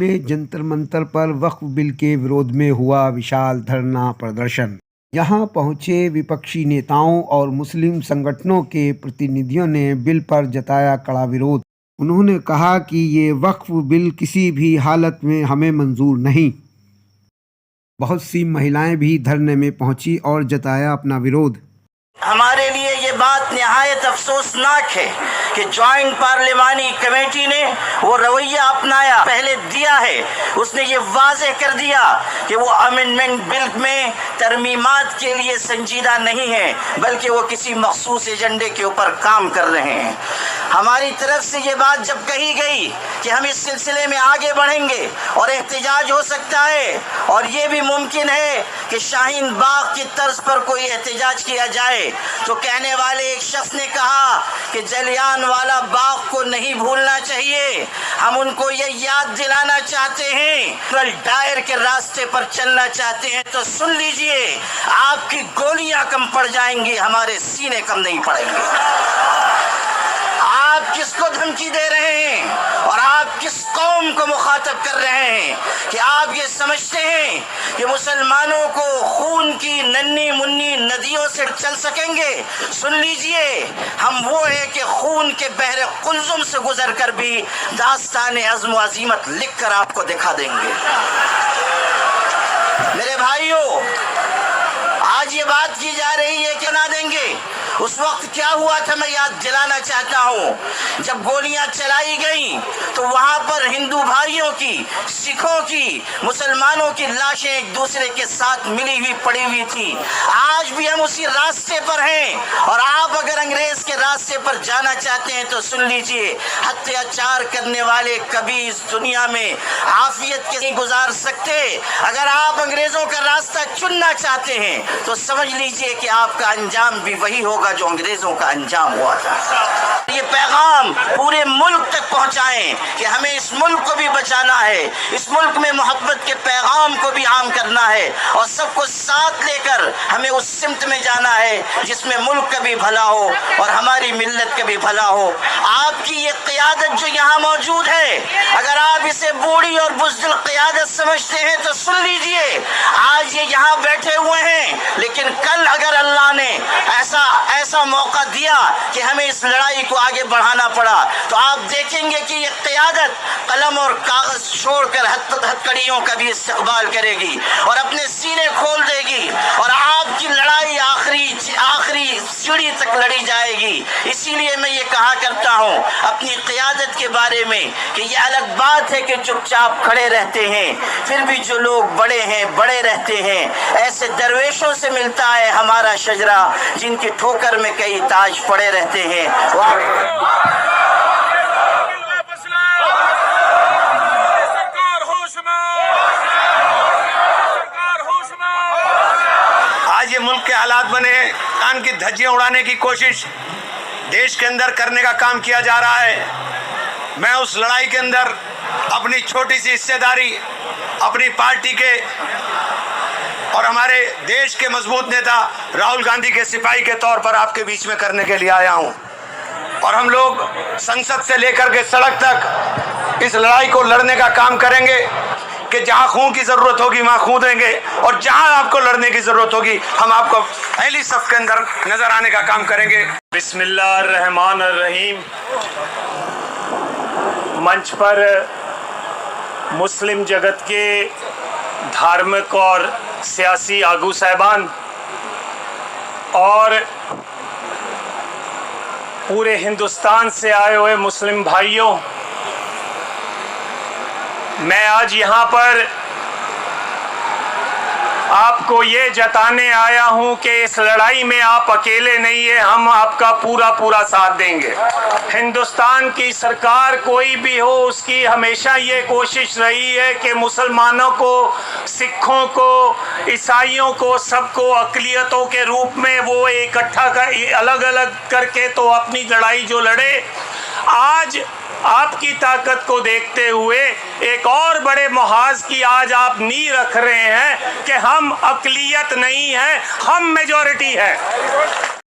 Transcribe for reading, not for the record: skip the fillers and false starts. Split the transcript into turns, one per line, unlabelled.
میں جنتر منتر پر وقف بل کے ورودھ میں ہوا وشال دھرنا پردرشن۔ یہاں پہنچے وپکشی نیتاؤں اور مسلم سنگٹھنوں کے پرتیندھیوں نے بل پر جتایا کڑا ورودھ۔ انہوں نے کہا کہ یہ وقف بل کسی بھی حالت میں ہمیں منظور نہیں۔ بہت سی مہیلائیں بھی دھرنے میں پہنچی اور جتایا اپنا ورودھ۔
ہمارے لیے یہ بات نہایت افسوسناک ہے کہ جوائنٹ پارلیمانی کمیٹی نے وہ رویہ اپنایا پہلے دیا ہے۔ اس نے یہ واضح کر دیا کہ وہ امینڈمنٹ بل میں ترمیمات کے لیے سنجیدہ نہیں ہے، بلکہ وہ کسی مخصوص ایجنڈے کے اوپر کام کر رہے ہیں۔ ہماری طرف سے یہ بات جب کہی گئی کہ ہم اس سلسلے میں آگے بڑھیں گے اور احتجاج ہو سکتا ہے، اور یہ بھی ممکن ہے کہ شاہین باغ کی طرز پر کوئی احتجاج کیا جائے، تو کہنے والے ایک شخص نے کہا کہ جلیان والا باغ کو نہیں بھولنا چاہیے، ہم ان کو یہ یاد دلانا چاہتے ہیں، ڈائر کے راستے پر چلنا چاہتے ہیں تو سن لیجئے، آپ کی گولیاں کم پڑ جائیں گی، ہمارے سینے کم نہیں پڑیں گے۔ آپ کس کو دھمکی دے رہے ہیں اور آپ کس قوم کو مخاطب کر رہے ہیں کہ آپ یہ سمجھتے ہیں کہ مسلمانوں کو خون کی ننھی منی ندیوں سے چل سکیں گے؟ سن لیجئے، ہم وہ ہیں کہ خون کے بحر قلزم سے گزر کر بھی داستان عزم و عزیمت لکھ کر آپ کو دکھا دیں گے۔ میرے بھائیوں، آج یہ بات کی جا رہی ہے کہ نہ دیں گے۔ اس وقت کیا ہوا تھا میں یاد دلانا چاہتا ہوں۔ جب گولیاں چلائی گئیں تو وہاں پر ہندو بھائیوں کی، سکھوں کی، مسلمانوں کی لاشیں ایک دوسرے کے ساتھ ملی ہوئی پڑی ہوئی تھی۔ آج بھی ہم اسی راستے پر ہیں، اور آپ اگر انگریز کے راستے پر جانا چاہتے ہیں تو سن لیجئے، اتیاچار کرنے والے کبھی اس دنیا میں عافیت کے نہیں گزار سکتے۔ اگر آپ انگریزوں کا راستہ چننا چاہتے ہیں تو سمجھ لیجئے کہ آپ کا انجام بھی وہی ہوگا جو انگریزوں کا انجام ہوا تھا۔ یہ پیغام پورے ملک تک پہنچائیں کہ ہمیں اس ملک کو بھی بچانا ہے، اس ملک میں محبت کے پیغام کو بھی عام کرنا ہے، اور سب کو ساتھ لے کر ہمیں اس سمت میں جانا ہے جس میں ملک کا بھی بھلا ہو اور ہماری ملت کا بھی بھلا ہو۔ آپ کی یہ قیادت جو یہاں موجود ہے، اگر آپ اسے بوڑھی اور بزدل قیادت سمجھتے ہیں تو سن لیجئے، آج یہ یہاں بیٹھے ہوئے ہیں، لیکن کل اگر اللہ نے ایسا موقع دیا کہ ہمیں اس لڑائی کو آگے بڑھانا پڑا تو آپ دیکھیں گے کہ یہ قیادت قلم اور کاغذ چھوڑ کر ہتھکڑیوں کا بھی استقبال کرے گی اور اپنے سینے کھول دے گی، اور آپ کی لڑائی آخری سیڑھی تک لڑی جائے گی۔ اسی لیے میں یہ کہا کرتا ہوں اپنی قیادت کے بارے میں کہ یہ الگ بات ہے کہ چپ چاپ کھڑے رہتے ہیں، پھر بھی جو لوگ بڑے ہیں بڑے رہتے ہیں۔ ایسے درویشوں سے ملتا ہے ہمارا شجرہ جن کی ٹھوکر میں کئی تاج پڑے رہتے ہیں۔
آج یہ ملک کے حالات بنے، کان کی دھجیاں اڑانے کی کوشش دیش کے اندر کرنے کا کام کیا جا رہا ہے۔ میں اس لڑائی کے اندر اپنی چھوٹی سی حصہ داری اپنی پارٹی کے اور ہمارے دیش کے مضبوط نیتا راہل گاندھی کے سپاہی کے طور پر آپ کے بیچ میں کرنے کے لیے آیا ہوں، اور ہم لوگ سنسد سے لے کر کے سڑک تک اس لڑائی کو لڑنے کا کام کریں گے کہ جہاں خون کی ضرورت ہوگی وہاں خون دیں گے، اور جہاں آپ کو لڑنے کی ضرورت ہوگی ہم آپ کو پہلی صف کے اندر نظر آنے کا کام کریں گے۔
بسم اللہ الرحمن الرحیم۔ منچ پر مسلم جگت کے دھارمک اور سیاسی آگو صاحبان اور پورے ہندوستان سے آئے ہوئے مسلم بھائیوں، میں آج یہاں پر آپ کو یہ جتانے آیا ہوں کہ اس لڑائی میں آپ اکیلے نہیں ہیں، ہم آپ کا پورا ساتھ دیں گے۔ ہندوستان کی سرکار کوئی بھی ہو، اس کی ہمیشہ یہ کوشش رہی ہے کہ مسلمانوں کو، سکھوں کو، عیسائیوں کو، سب کو اقلیتوں کے روپ میں وہ اکٹھا الگ الگ کر کے تو اپنی لڑائی جو لڑے۔ آج آپ کی طاقت کو دیکھتے ہوئے ایک اور بڑے محاذ کی آج آپ نیاں رکھ رہے ہیں کہ ہم اقلیت نہیں ہیں، ہم میجورٹی ہیں۔